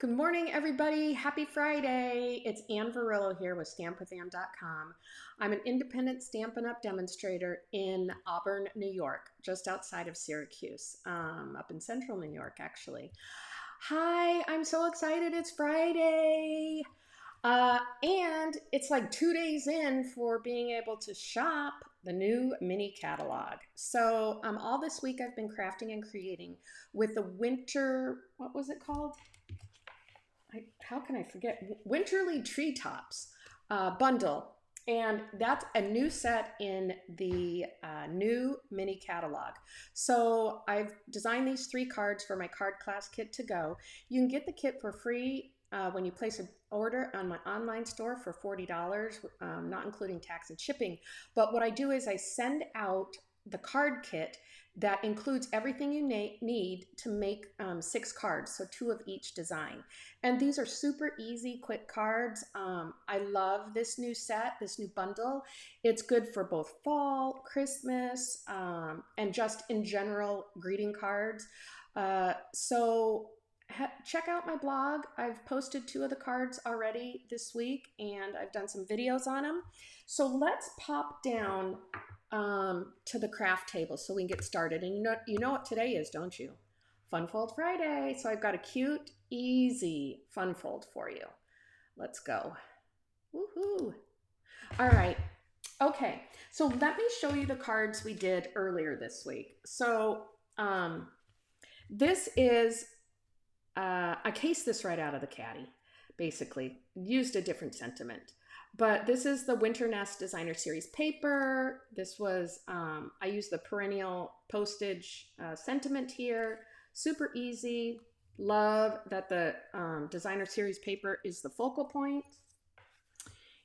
Good morning, everybody. Happy Friday. It's Ann Verillo here with stampwithann.com. I'm an independent Stampin' Up! Demonstrator in Auburn, New York, just outside of Syracuse, up in central New York, actually. Hi, I'm so excited. It's Friday. And it's like 2 days in for being able to shop the new mini catalog. So all this week I've been crafting and creating with the winter, what was it called? How can I forget? Winterly Treetops bundle. And that's a new set in the new mini catalog. So I've designed these 3 cards for my card class kit to go. You can get the kit for free when you place an order on my online store for $40, not including tax and shipping. But what I do is I send out the card kit that includes everything you need to make 6 cards, so 2 of each design. And these are super easy, quick cards. I love this new set, this new bundle. It's good for both fall, Christmas, and just in general greeting cards. So check out my blog. I've posted 2 of the cards already this week, and I've done some videos on them. So let's pop down to the craft table so we can get started. And you know what today is, don't you? Fun Fold Friday. So I've got a cute, easy fun fold for you. Let's go. Woohoo! All right. Okay. So let me show you the cards we did earlier this week. So this is I cased this right out of the caddy, basically. Used a different sentiment. But this is the Winter Nest Designer Series paper. This was, I used the perennial postage sentiment here. Super easy. Love that the Designer Series paper is the focal point.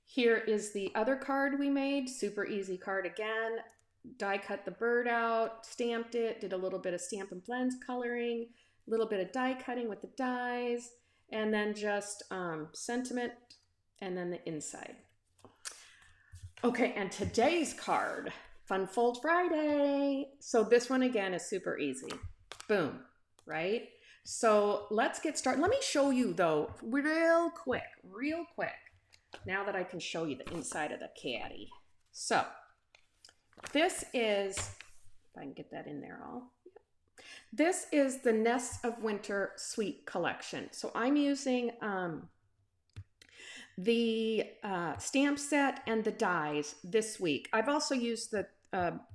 Here is the other card we made. Super easy card again. Die cut the bird out, stamped it, did a little bit of Stampin' Blends coloring, a little bit of die cutting with the dies, and then just sentiment, and then the inside. Okay, and today's card, Fun Fold Friday. So this one again is super easy. Boom, right? So let's get started. Let me show you though, real quick, now that I can show you the inside of the caddy. So this is, if I can get that in there all. This is the Nests of Winter Suite collection. So I'm using the stamp set and the dies this week. I've also used the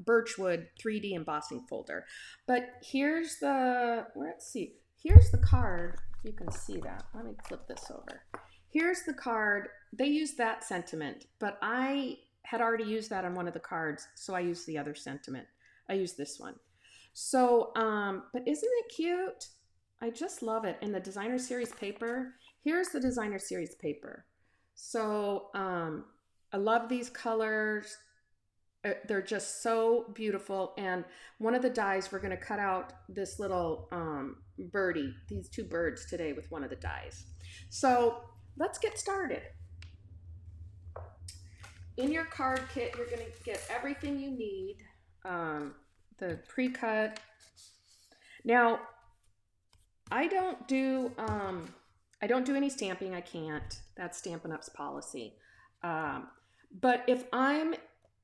Birchwood 3D embossing folder. But here's the, let's see, here's the card. If you can see that. Let me flip this over. Here's the card. They used that sentiment, but I had already used that on one of the cards, so I used the other sentiment. I used this one. So, but isn't it cute? I just love it. And the Designer Series paper, here's the Designer Series paper. So I love these colors. They're just so beautiful. And one of the dies, we're going to cut out this little birdie, these 2 birds today with one of the dies. So let's get started. In your card kit, you're going to get everything you need. The pre-cut. Now, I don't do any stamping. I can't. That's Stampin' Up's policy. But if I'm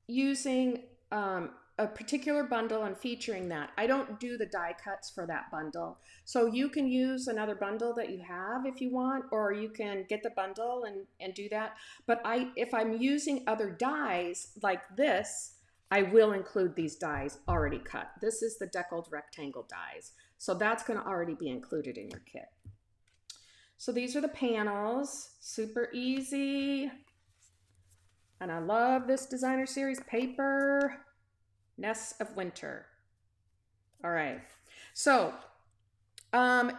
using a particular bundle and featuring that, I don't do the die cuts for that bundle. So you can use another bundle that you have if you want, or you can get the bundle and do that. But if I'm using other dies like this, I will include these dies already cut. This is the deckled rectangle dies. So that's going to already be included in your kit. So these are the panels, super easy. And I love this Designer Series paper, Nests of Winter. All right. So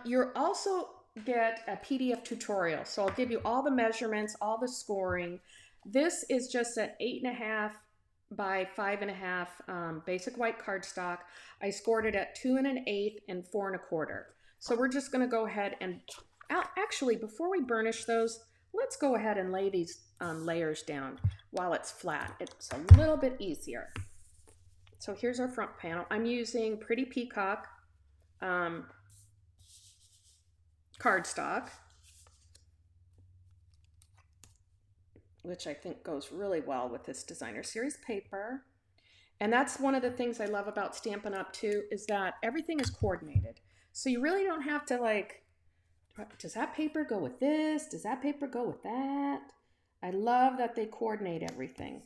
you'll also get a PDF tutorial. So I'll give you all the measurements, all the scoring. This is just an 8.5 by 5.5 basic white cardstock. I scored it at 2 1/8 and 4 1/4. So we're just going to go ahead and, actually, before we burnish those, let's go ahead and lay these layers down while it's flat. It's a little bit easier. So here's our front panel. I'm using Pretty Peacock cardstock. which I think goes really well with this designer series paper. And that's one of the things I love about Stampin' Up! Too, is that everything is coordinated. So you really don't have to like, does that paper go with this? Does that paper go with that? I love that they coordinate everything.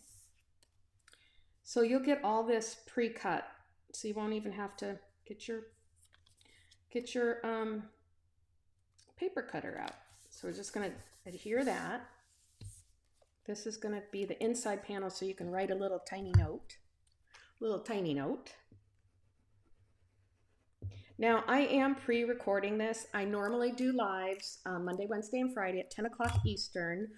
So you'll get all this pre-cut, so you won't even have to get your paper cutter out. So we're just going to adhere that. This is going to be the inside panel, so you can write a little tiny note. Now I am pre-recording this. I normally do lives Monday, Wednesday, and Friday at 10 o'clock Eastern,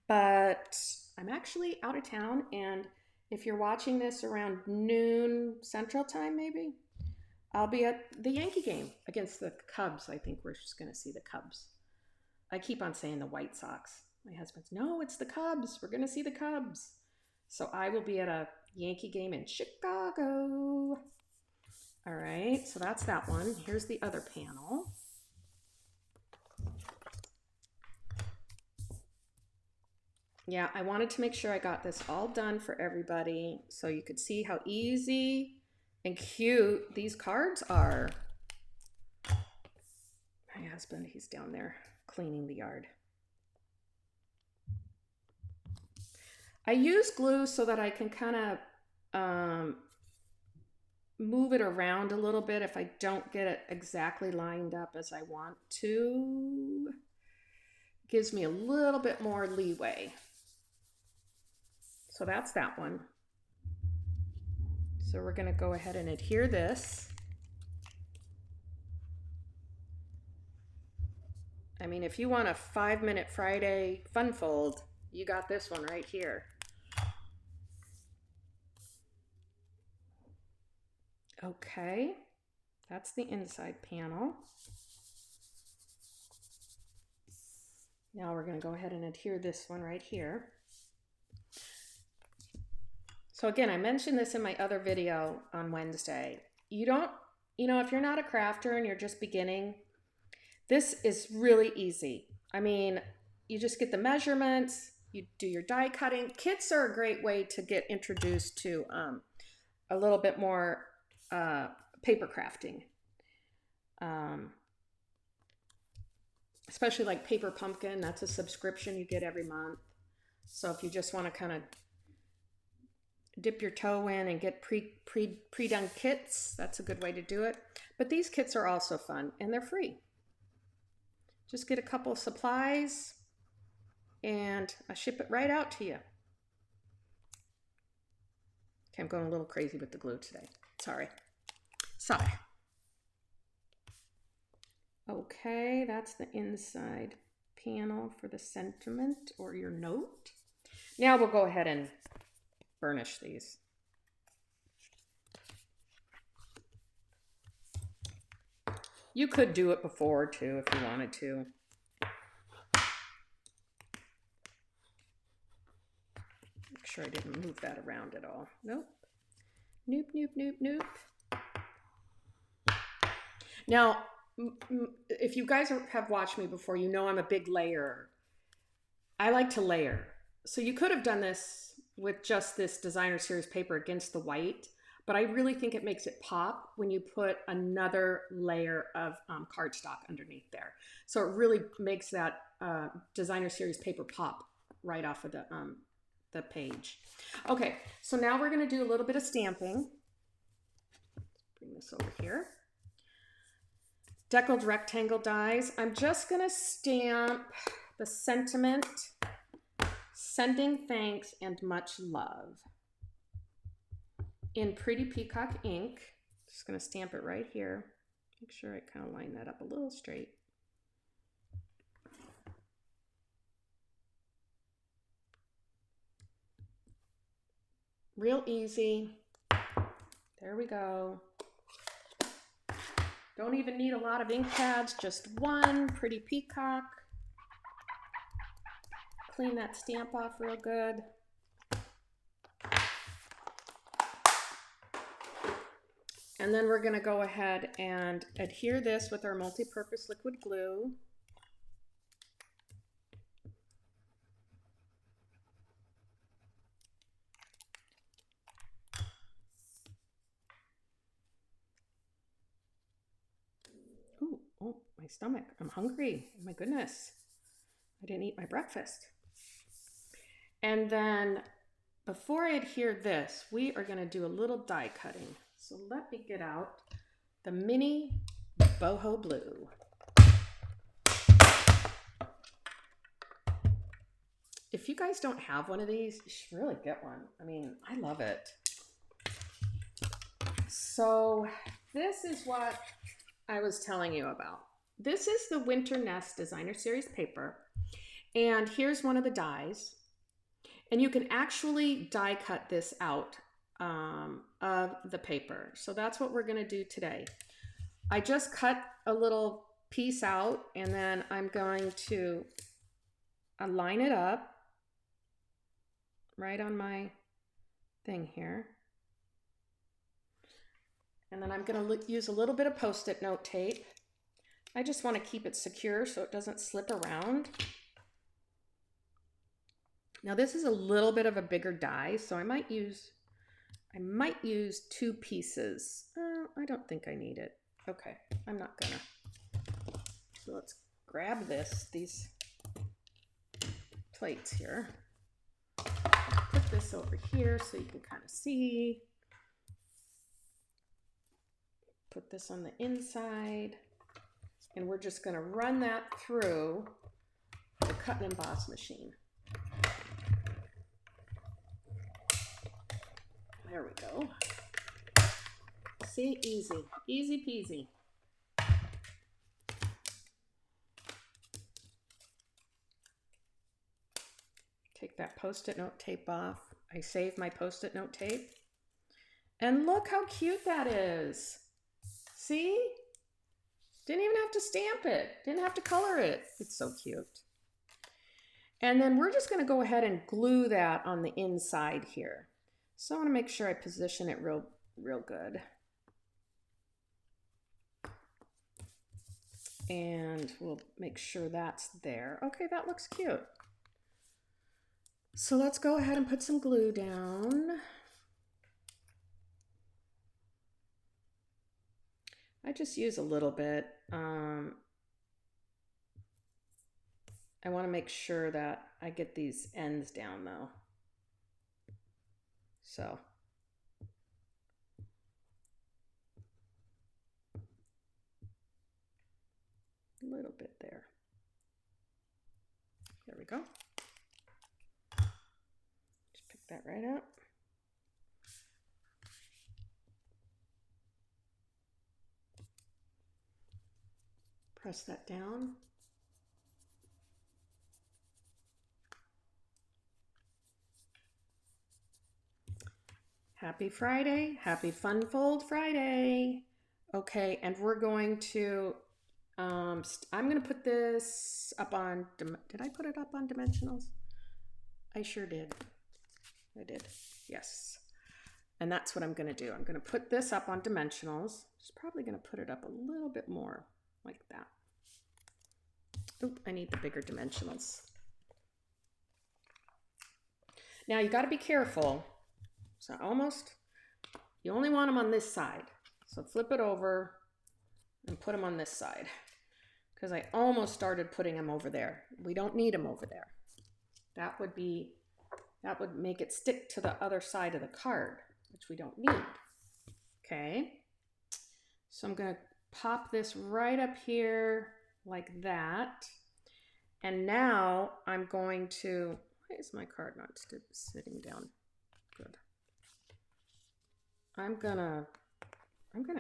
but I'm actually out of town, and if you're watching this around noon Central Time, maybe, I'll be at the Yankee game against the Cubs. I think we're just going to see the Cubs. I keep on saying the White Sox. My husband's, no, it's the Cubs. We're going to see the Cubs. So I will be at a Yankee game in Chicago. All right, so that's that one. Here's the other panel. Yeah, I wanted to make sure I got this all done for everybody so you could see how easy and cute these cards are. My husband, he's down there cleaning the yard. I use glue so that I can kind of move it around a little bit if I don't get it exactly lined up as I want to. Gives me a little bit more leeway. So that's that one. So we're going to go ahead and adhere this. I mean, if you want a 5-minute Friday fun fold, you got this one right here. Okay, that's the inside panel. Now we're going to go ahead and adhere this one right here. So again, I mentioned this in my other video on Wednesday. You know, if you're not a crafter and you're just beginning, this is really easy. I mean, you just get the measurements, you do your die cutting. Kits are a great way to get introduced to a little bit more paper crafting. Especially like Paper Pumpkin, that's a subscription you get every month. So if you just want to kind of dip your toe in and get pre-done kits, that's a good way to do it. But these kits are also fun and they're free. Just get a couple of supplies and I ship it right out to you. Okay, I'm going a little crazy with the glue today. Sorry. Okay, that's the inside panel for the sentiment or your note. Now we'll go ahead and burnish these. You could do it before too if you wanted to. Make sure I didn't move that around at all. Nope. Nope, nope, nope, nope. Now, if you guys have watched me before, you know I'm a big layerer. I like to layer. So you could have done this with just this designer series paper against the white, but I really think it makes it pop when you put another layer of cardstock underneath there. So it really makes that designer series paper pop right off of the page. Okay, so now we're going to do a little bit of stamping. Bring this over here. Deckled rectangle dies. I'm just going to stamp the sentiment, sending thanks and much love, in Pretty Peacock ink. Just going to stamp it right here. Make sure I kind of line that up a little straight. Real easy. There we go. Don't even need a lot of ink pads, just one Pretty Peacock. Clean that stamp off real good. And then we're going to go ahead and adhere this with our multi-purpose liquid glue. Oh, my stomach. I'm hungry. Oh my goodness. I didn't eat my breakfast. And then before I adhere this, we are going to do a little die cutting. So let me get out the mini boho blue. If you guys don't have one of these, you should really get one. I mean, I love it. So this is what I was telling you about. This is the Winter Nest Designer Series paper. And here's one of the dies. And you can actually die cut this out of the paper. So that's what we're going to do today. I just cut a little piece out, and then I'm going to line it up right on my thing here. And then I'm going to use a little bit of Post-it note tape. I just want to keep it secure so it doesn't slip around. Now this is a little bit of a bigger die, so I might use 2 pieces. I don't think I need it. Okay, I'm not gonna. So let's grab these plates here. Put this over here so you can kind of see. Put this on the inside, and we're just gonna run that through the cut and emboss machine. There we go. See, easy, easy peasy. Take that Post-it note tape off. I saved my Post-it note tape. And look how cute that is. See? Didn't even have to stamp it. Didn't have to color it. It's so cute. And then we're just gonna go ahead and glue that on the inside here. So I want to make sure I position it real good. And we'll make sure that's there. Okay, that looks cute. So let's go ahead and put some glue down. I just use a little bit. I want to make sure that I get these ends down though. So a little bit there. There we go. Just pick that right up. Press that down. Happy Friday, happy Fun Fold Friday. Okay, and we're going to, I'm going to put this up on, did I put it up on dimensionals? I sure did. I did, yes. And that's what I'm going to do. I'm going to put this up on dimensionals. Just probably going to put it up a little bit more like that. Oop, I need the bigger dimensionals. Now you got to be careful. So you only want them on this side. So flip it over and put them on this side. Because I almost started putting them over there. We don't need them over there. That would make it stick to the other side of the card, which we don't need. Okay. So I'm going to pop this right up here like that. And now I'm going to, why is my card not sitting down? Good. I'm gonna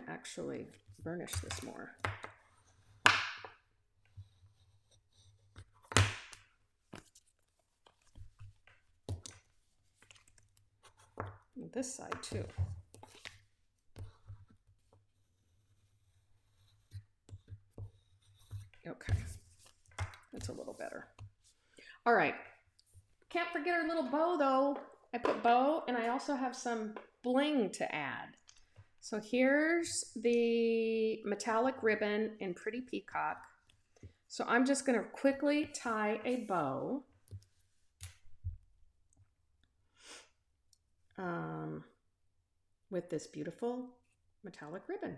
actually burnish this more. And this side too. Okay, that's a little better. All right, can't forget our little bow though. I put bow, and I also have some bling to add. So here's the metallic ribbon in Pretty Peacock. So I'm just going to quickly tie a bow. With this beautiful metallic ribbon.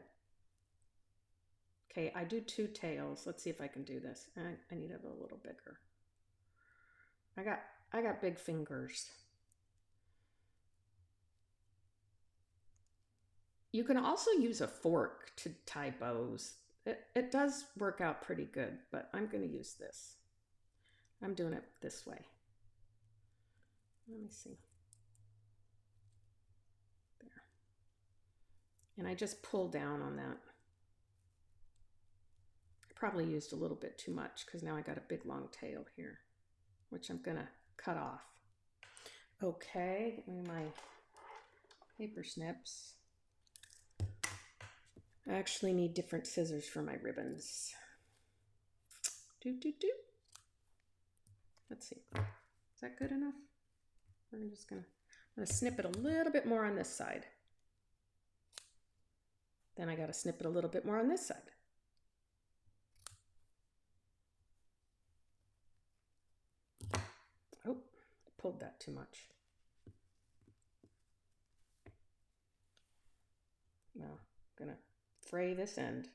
Okay, I do 2 tails. Let's see if I can do this. I need it a little bigger. I got big fingers. You can also use a fork to tie bows. It does work out pretty good, but I'm going to use this. I'm doing it this way. Let me see. There. And I just pull down on that. I probably used a little bit too much because now I got a big long tail here, which I'm going to cut off. Okay, give me my paper snips. I actually need different scissors for my ribbons. Let's see. Is that good enough? I'm just gonna snip it a little bit more on this side. Then I gotta snip it a little bit more on this side. Oh, I pulled that too much. Now I'm gonna fray this end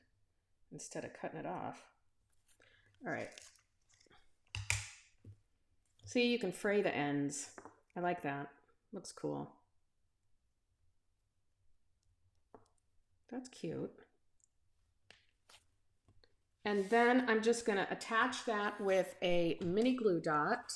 instead of cutting it off. All right. See, you can fray the ends. I like that. Looks cool. That's cute. And then I'm just going to attach that with a mini glue dot.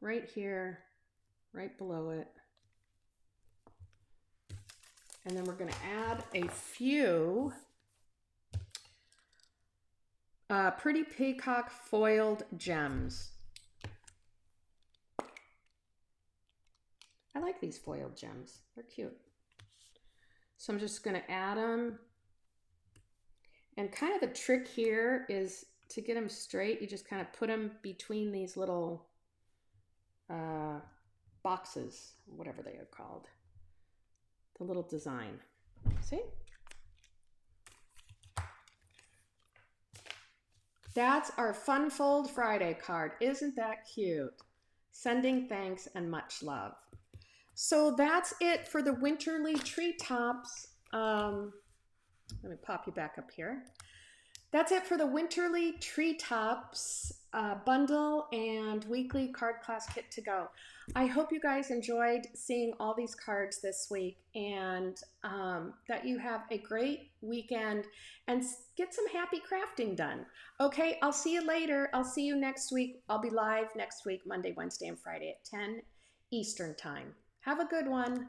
Right here, right below it. And then we're going to add a few Pretty Peacock foiled gems. I like these foiled gems. They're cute. So I'm just going to add them. And kind of the trick here is to get them straight, you just kind of put them between these little boxes, whatever they are called. The little design. See? That's our Fun Fold Friday card. Isn't that cute? Sending thanks and much love. So that's it for the Winterly Treetops. Let me pop you back up here. That's it for the Winterly Treetops bundle and weekly card class kit to go. I hope you guys enjoyed seeing all these cards this week, and that you have a great weekend and get some happy crafting done. Okay, I'll see you later. I'll see you next week. I'll be live next week, Monday, Wednesday, and Friday at 10 Eastern Time. Have a good one.